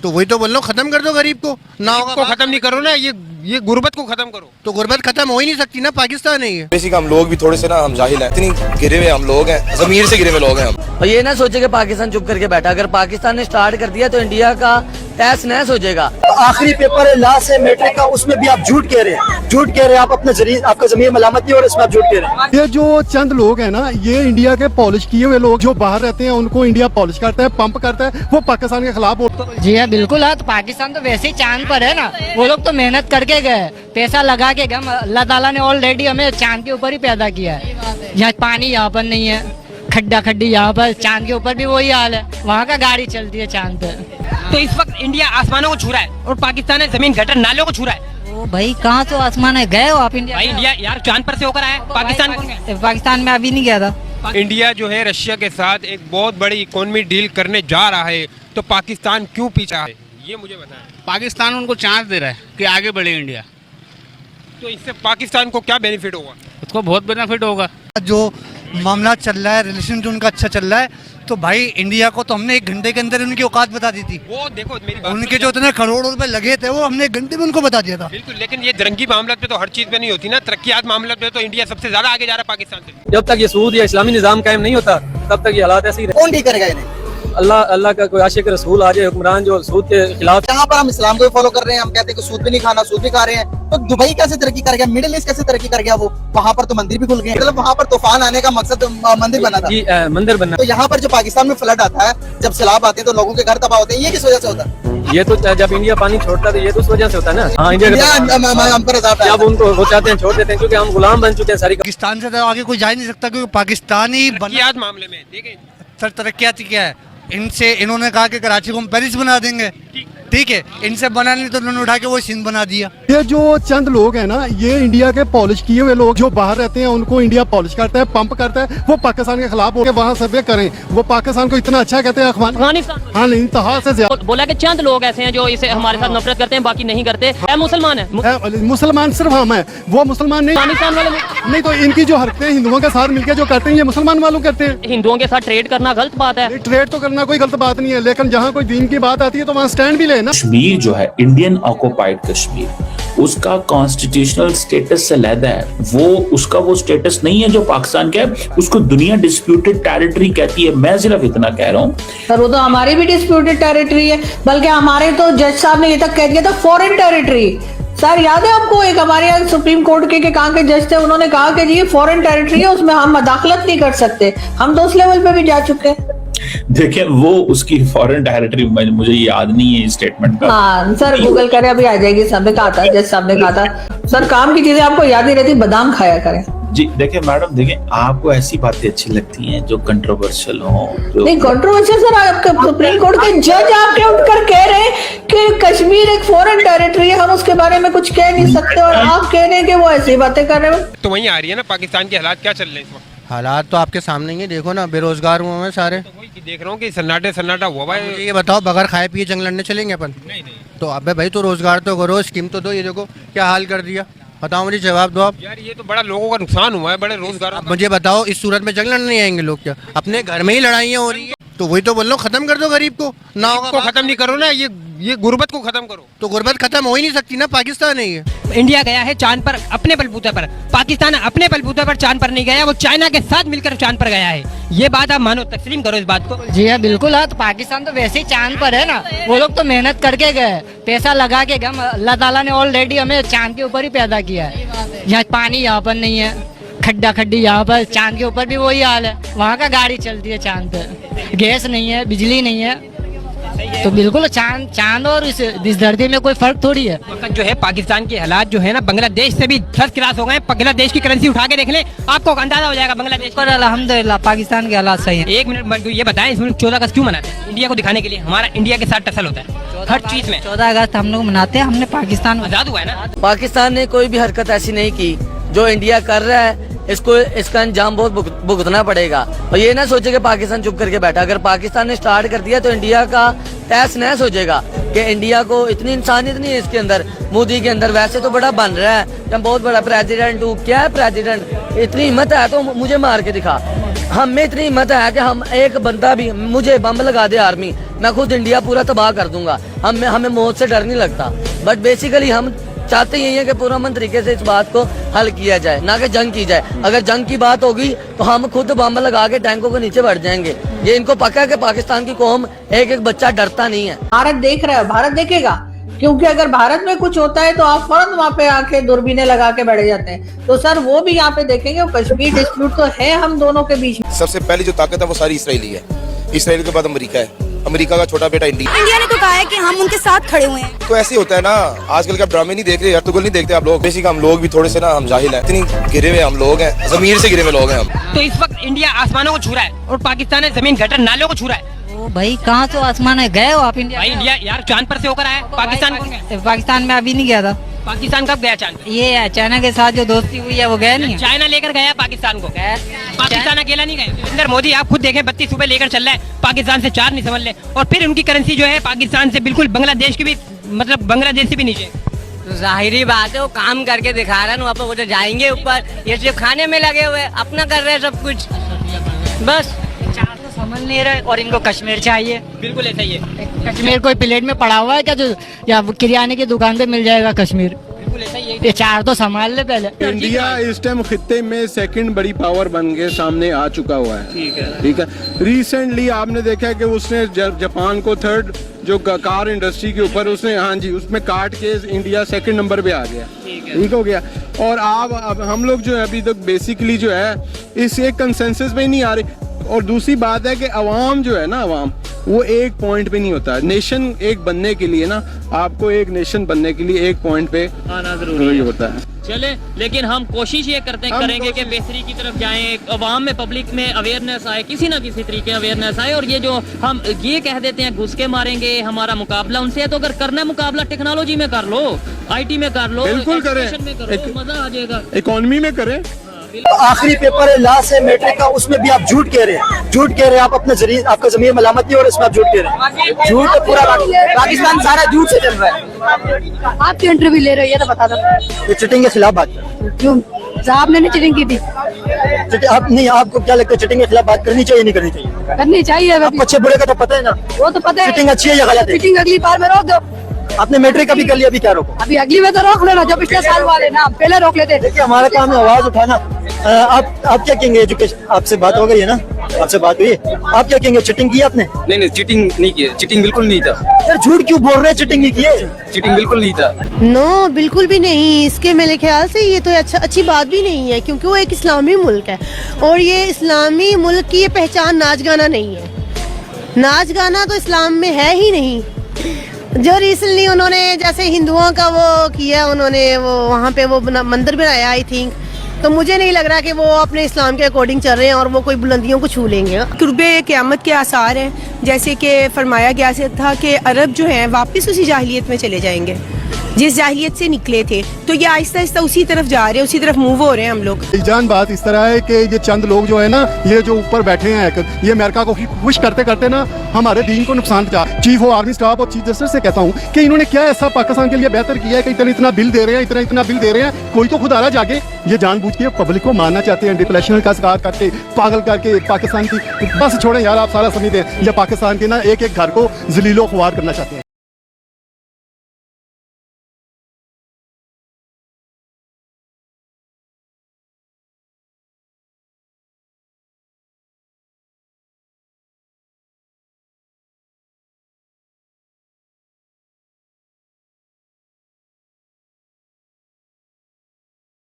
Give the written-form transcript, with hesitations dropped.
तो वही तो बोल रहा हूँ, खत्म कर दो गरीब को। ना होगा को खत्म नहीं करो ना, ये गुर्बत को खत्म करो। तो गुर्बत खत्म हो ही नहीं सकती ना, पाकिस्तान है ये। बेसिक हम लोग भी थोड़े से ना हम जाहिल हैं, इतनी गिरे हुए हम लोग हैं, जमीर से गिरे हुए लोग हैं हम। और ये ना सोचे कि पाकिस्तान चुप करके बैठा, अगर पाकिस्तान ने स्टार्ट कर दिया तो इंडिया का तहस नहस हो जाएगा। आखिरी पेपर है, लास्ट है मैट्रिक का, उसमें भी आप झूठ कह रहे हैं, झूठ कह रहे हैं, आप अपने जरिए आपका जमीर मलामत नहीं, और इसमें आप झूठ कह रहे हैं। ये जो चंद लोग हैं ना, ये इंडिया के पॉलिश किए हुए लोग जो बाहर रहते हैं, उनको इंडिया पॉलिश करता है, पंप करता है, वो पाकिस्तान के खिलाफ होता है। जी हाँ बिल्कुल है, तो पाकिस्तान तो वैसे ही चांद पर है ना, वो लोग तो मेहनत करके गए, पैसा लगा के गए। अल्लाह ताला ने ऑलरेडी हमें चांद के ऊपर ही पैदा किया है। यहाँ पानी यहाँ पर नहीं है, खड्डा खड्डी यहाँ पर, चांद के ऊपर भी वही हाल है, वहाँ का गाड़ी चलती है चांद पे। तो इस वक्त इंडिया आसमानों को छू रहा है और पाकिस्तान है जमीन गटर नालों को छू रहा है। ओ भाई कहाँ तो आसमान है, गए हो आप इंडिया? भाई इंडिया यार चांद पर से होकर आया, पाकिस्तान में अभी नहीं गया था। इंडिया जो है रशिया के साथ एक बहुत बड़ी इकोनॉमी डील करने जा रहा है, तो पाकिस्तान क्यों पीछा है, ये मुझे बताएं। पाकिस्तान उनको चांस दे रहा है कि आगे बढ़े इंडिया, तो इससे पाकिस्तान को क्या बेनिफिट होगा? उसको बहुत बेनिफिट होगा। जो मामला चल रहा है, रिलेशन जो उनका अच्छा चल रहा है, तो भाई इंडिया को तो हमने 1 घंटे के अंदर उनकी औकात बता दी थी। वो देखो मेरी बात उनके जो इतने करोड़ों रुपए लगे थे, वो हमने 1 घंटे में उनको बता दिया था। बिल्कुल, लेकिन ये जंगी मामला पे तो हर चीज पे नहीं होती ना, तरक्यात मामला पे तो इंडिया सबसे ज्यादा आगे जा रहा है पाकिस्तान से। जब तक ये सूद या इस्लामी निजाम कायम नहीं होता तब तक ये हालात ऐसे ही कौन ठीक करेगा इन्हें? अल्लाह का कोई आशिक रसूल आ जाए, हुक्मरान जो सूद के खिलाफ। यहाँ पर हम इस्लाम को फॉलो कर रहे हैं, हम कहते हैं कि सूद भी नहीं खाना, सूद भी खा रहे हैं, तो दुबई कैसे तरक्की कर गया, मिडिल ईस्ट कैसे तरक्की कर गया? वो वहाँ पर तो मंदिर भी खुल गए, मतलब वहाँ पर तूफान आने का मकसद मंदिर बना था। जी मंदिर बनना। तो यहाँ पर जो पाकिस्तान में फ्लड आता है, जब सैलाब आते हैं तो लोगों के घर तबाह होते हैं, ये किस वजह से होता है? ये तो जब इंडिया पानी छोड़ता है तो ये तो उस वजह से होता है ना। हाँ, हम पर अज़ाब है। जब उनको वो चाहते हैं छोड़ देते हैं, क्योंकि हम गुलाम बन चुके हैं सारी। पाकिस्तान से तो आगे कोई जा ही नहीं सकता, क्योंकि पाकिस्तान ही तरक्यात मामले में देखें सर तरक्यात क्या है? इनसे इन्होंने कहा कि कराची को हम पेरिस बना देंगे, ठीक है, इनसे बना नहीं तो उन्होंने उठा के वो सिंध बना दिया। ये जो चंद लोग हैं ना, ये इंडिया के पॉलिश किए हुए लोग जो बाहर रहते हैं, उनको इंडिया पॉलिश करता है, पंप करता है, वो पाकिस्तान के खिलाफ होकर वहाँ सर्वे करें। वो पाकिस्तान को इतना अच्छा कहते हैं अफगानिस्तान, हाँ इंतहा से ज्यादा। बोला कि चंद लोग ऐसे हैं जो इसे हमारे साथ नफरत करते हैं, बाकी नहीं करते। मुसलमान है, मुसलमान सिर्फ हम है, वो मुसलमान नहीं। अफगानिस्तान वाले नहीं तो इनकी जो हरकतें हिंदुओं के साथ मिलकर जो करते हैं, ये मुसलमान वालों करते हैं। हिंदुओं के साथ ट्रेड करना गलत बात है। ट्रेड तो करना कोई गलत बात नहीं है, लेकिन जहाँ कोई दीन की बात आती है तो वहाँ स्टैंड भी लेना। कश्मीर जो है इंडियन ऑक्युपाइड कश्मीर, उसका कॉन्स्टिट्यूशनल स्टेटस से अलग है। वो उसका वो स्टेटस नहीं है जो पाकिस्तान का है, उसको दुनिया डिस्प्यूटेड टेरिटरी कहती है। मैं सिर्फ इतना कह रहा हूँ सर, वो तो हमारी भी डिस्प्यूटेड टेरिटरी है, बल्कि हमारे तो जज साहब ने ये तक कह दिया था फॉरेन टेरिटरी। सर याद है आपको, एक हमारे यहाँ सुप्रीम कोर्ट के कहाँ के जज थे, उन्होंने कहा कि जी ये फॉरेन टेरिटरी है, उसमें हम मदाखलत नहीं कर सकते। हम तो उस लेवल पे भी जा चुके हैं। देखिए वो उसकी फॉरेन टेरिटरी मुझे याद नहीं है स्टेटमेंट का। हाँ सर, गूगल करे अभी आ जाएगी। साहब ने कहा था, जज साहब ने कहा था, सर काम की चीजें आपको याद नहीं रहती, बादाम खाया करें। जी देखिए मैडम, देखिए आपको ऐसी बातें अच्छी लगती हैं जो कंट्रोवर्शियल हो। नहीं कंट्रोवर्शियल सर, आपके सुप्रीम कोर्ट के जज आपके उठकर कह रहे हैं कि कश्मीर एक फॉरेन टेरिटरी है, हम उसके बारे में कुछ कह नहीं सकते, और आप कह रहे हैं कि वो ऐसी बातें कर रहे हो। तो वहीं आ रही है ना पाकिस्तान के हालात क्या चल रहे हैं इस वक्त? हालात तो आपके सामने ही है, देखो ना, बेरोजगार हुए हैं सारे। तो वही देख रहा हूँ कि सन्नाटा हुआ है। ये बताओ, बगैर खाए पिए जंग लड़ने चलेंगे अपन? नहीं। तो अबे भाई तो रोजगार तो करो, स्कीम तो दो। ये देखो क्या हाल कर दिया, बताओ मुझे, जवाब दो आप। यार ये तो बड़ा लोगों का नुकसान हुआ है, बड़े रोजगार। अब मुझे बताओ, इस सूरत में जंग लड़ने नहीं आएंगे लोग क्या? अपने घर में ही लड़ाइयाँ हो रही है, तो वही तो बोल रहा हूँ, खत्म कर दो गरीब को। ना होगा को खत्म नहीं करो ना, ये गुर्बत को खत्म करो। तो गुर्बत खत्म हो ही नहीं सकती ना, पाकिस्तान है ये। इंडिया गया है चांद पर अपने बलबूते पर, पाकिस्तान अपने बलबूते पर चांद पर नहीं गया, वो चाइना के साथ मिलकर चांद पर गया है। ये बात आप मानो, तस्लीम करो इस बात को। जी हाँ बिल्कुल है, तो पाकिस्तान तो वैसे ही चांद पर है ना, वो लोग तो मेहनत करके गए, पैसा लगा के गए। अल्लाह ताला ने ऑलरेडी हमें चांद के ऊपर ही पैदा किया है। यहाँ पानी यहाँ पर नहीं है, खड्डा खड्डी यहाँ पर, चांद के ऊपर भी वही हाल है, वहाँ का गाड़ी चलती है चांद पे। गैस नहीं है, बिजली नहीं है, तो बिल्कुल चांद और इस धरती में कोई फर्क थोड़ी है। जो है पाकिस्तान के हालात जो है ना, बांग्लादेश से भी फर्स्ट क्लास हो गए। बांग्लादेश की करेंसी उठा के देख लें, आपको अंदाजा हो जाएगा बांग्लादेश पर अल्हम्दुलिल्लाह पाकिस्तान के हालात सही हैं। एक मिनट ये बताएं, इसमें 14 अगस्त क्यों मनाते हैं? इंडिया को दिखाने के लिए। हमारा इंडिया के साथ टसल होता है हर चीज में। 14 अगस्त हम लोग मनाते हैं, हमने पाकिस्तान आजाद हुआ है ना। पाकिस्तान ने कोई भी हरकत ऐसी नहीं की जो इंडिया कर रहा है, इसका अंजाम बहुत भुगतना पड़ेगा। और ये ना सोचे कि पाकिस्तान चुप करके बैठा, अगर पाकिस्तान ने स्टार्ट कर दिया तो इंडिया का तहस नहस हो जाएगा। कि इंडिया को इतनी इंसानियत नहीं है इसके अंदर, मोदी के अंदर। वैसे तो बड़ा बन रहा है, मैं बहुत बड़ा प्रेसिडेंट हूँ। क्या है प्रेसिडेंट? इतनी हिम्मत है तो मुझे मार के दिखा। हम में इतनी हिम्मत है कि हम एक बंदा भी मुझे बम लगा दे आर्मी, मैं खुद इंडिया पूरा तबाह कर दूंगा। हमें मौत से डर नहीं लगता। बट बेसिकली हम चाहते यही है कि पुरअमन तरीके से इस बात को हल किया जाए, ना कि जंग की जाए। अगर जंग की बात होगी तो हम खुद बम लगा के टैंकों के नीचे बैठ जाएंगे। ये इनको पक्का है कि पाकिस्तान की कौम एक एक बच्चा डरता नहीं है। भारत देख रहा है, भारत देखेगा, क्योंकि अगर भारत में कुछ होता है तो आप फौरन वहाँ पे आके दूरबीनें लगा के बैठ जाते हैं। तो सर वो भी यहाँ पे देखेंगे। कश्मीर डिस्प्यूट तो है हम दोनों के बीच में। सबसे पहली जो ताकत है वो सारी इसराइली है। इसराइल के बाद अमेरिका है, अमेरिका का छोटा बेटा इंडिया ने तो कहा है कि हम उनके साथ खड़े हुए हैं। तो ऐसे होता है ना, आजकल का ड्रामे नहीं देख रहे, अर्तुगल नहीं देखते आप लोग। बेसिक हम लोग भी थोड़े से ना हम जाहिल हैं, इतनी गिरे हुए हम लोग हैं, जमीर से गिरे हुए लोग हैं हम। तो इस वक्त इंडिया आसमानों को छू रहा है और पाकिस्तान है जमीन गटर नालों को छू रहा है। ओ भाई कहाँ तो आसमान है, गए हो आप इंडिया? भाई इंडिया यार चांद पर से होकर आया, पाकिस्तान में अभी नहीं गया था। पाकिस्तान कब गया चांद? ये चाइना के साथ जो दोस्ती हुई है वो गया नहीं है। चाइना लेकर गया पाकिस्तान को, पाकिस्तान अकेला नहीं गया। नरेंद्र मोदी आप खुद देखें 32 सूबे लेकर चल रहा है, पाकिस्तान से 4 नहीं समझ ले। और फिर उनकी करेंसी जो है पाकिस्तान से बिल्कुल बांग्लादेश की भी, मतलब बांग्लादेश से भी नीचे। तो जाहिरी बात है वो काम करके दिखा रहे हैं, वहाँ पे वो तो जाएंगे ऊपर। ये सिर्फ खाने में लगे हुए, अपना कर रहे हैं सब कुछ। बस चार तो समझ नहीं रहे और इनको कश्मीर चाहिए। बिल्कुल ऐसा ही है। कश्मीर कोई प्लेट में पड़ा हुआ है क्या जो या किराने की दुकान पे मिल जाएगा कश्मीर? ये चार तो संभाल ले पहले। इंडिया इस टाइम खित्ते में सेकंड बड़ी पावर बन के सामने आ चुका हुआ है। ठीक है। रिसेंटली आपने देखा है कि उसने जापान को थर्ड जो कार इंडस्ट्री के ऊपर उसने, हाँ जी, उसमें काट के इंडिया सेकंड नंबर पे आ गया। ठीक हो गया। और अब हम लोग जो है अभी तक बेसिकली जो है इस एक कंसेंसस पे नहीं आ रही। और दूसरी बात है कि अवाम जो है ना, अवाम वो एक पॉइंट पे नहीं होता। नेशन एक बनने के लिए ना, आपको एक नेशन बनने के लिए एक पॉइंट पे आना जरूरी होता है। चले, लेकिन हम कोशिश ये करेंगे कि बेहतरी की तरफ जाएं, अवाम में, पब्लिक में अवेयरनेस आए, किसी ना किसी तरीके अवेयरनेस आए। और ये जो हम ये कह देते हैं घुस के मारेंगे, हमारा मुकाबला उनसे है, तो अगर करना है मुकाबला टेक्नोलॉजी में कर लो, IT में कर लो, बिल्कुल करें, मजा आ जाएगा, इकोनॉमी में करें। आखिरी पेपर है, लास्ट है मैट्रिक का, उसमें भी आप झूठ कह रहे हैं, झूठ कह रहे हैं। आप अपना जरिए, आपका जमीर मलामत नहीं हो रहा, इसमें आप झूठ कह रहे हैं। झूठ तो पूरा पाकिस्तान सारा झूठ से चल रहा है। आप क्यों इंटरव्यू ले रहे हो ये तो बता दो। ये चिटिंग के खिलाफ बात क्यों साहब ने चीटिंग की थी? आप नहीं, आपको क्या लगता है चिटिंग के खिलाफ बात करनी चाहिए नहीं करनी चाहिए? करनी चाहिए। आपको अच्छे बुरे का तो पता है ना। वो तो पता है चिटिंग अच्छी है या गलत है। चिटिंग अगली बार में रोक दो। आपने मैट्रिक अभी कर लिया, अभी क्या रोको? अभी अगली बार तो रोक लेना, जो पिछले साल वाले ना पहले रोक लेते। देखिए हमारा काम है आवाज उठाना। आप क्या कहेंगे? एजुकेशन, आपसे बात हो गई है ना, आपसे बात हुई है, आप क्या कहेंगे? चिटिंग की आपने? नहीं, चीटिंग नहीं की, चीटिंग बिल्कुल नहीं था। यार झूठ क्यों बोल रहे हैं? चिटिंग नहीं की है, चीटिंग बिल्कुल नहीं था। नो बिल्कुल भी नहीं। इसके मेरे ख्याल से ये तो अच्छी बात भी नहीं है, क्योंकि वो एक इस्लामी मुल्क है और ये इस्लामी मुल्क की ये पहचान नाच गाना नहीं है। नाच गाना तो इस्लाम में है ही नहीं। जो रिसेंटली उन्होंने जैसे हिंदुओं का वो किया, उन्होंने वो वहाँ पे वो मंदिर बनाया, आई थिंक, तो मुझे नहीं लग रहा कि वो अपने इस्लाम के अकॉर्डिंग चल रहे हैं और वो कोई बुलंदियों को छू लेंगे। कुर्बे क़यामत के आसार हैं, जैसे कि फरमाया गया था कि अरब जो हैं वापस उसी जाहिलियत में चले जाएंगे जिस जाहिलियत से निकले थे। तो ये आहिस्ता आहिस्ता उसी तरफ जा रहे हैं, उसी तरफ मूव हो रहे हैं हम लोग। जान बात इस तरह है कि ये चंद लोग जो है ना, ये जो ऊपर बैठे हैं, ये अमेरिका को खुश करते करते ना हमारे दीन को नुकसान पहुंचा। चीफ ऑफ आर्मी स्टाफ और चीफ जस्टिस से कहता हूँ कि इन्होंने क्या ऐसा पाकिस्तान के लिए बेहतर किया है कि इतना बिल दे रहे हैं, इतना बिल दे रहे हैं, कोई तो खुद आ रहा जाके। ये जानबूझ के पब्लिक को मारना चाहते हैं, डिप्रेशन का शिकार करके, पागल करके पाकिस्तान की। बस छोड़ें यार, आप सारा समझते हैं, या पाकिस्तान के ना एक एक घर को जलीलो ख्वार करना चाहते हैं।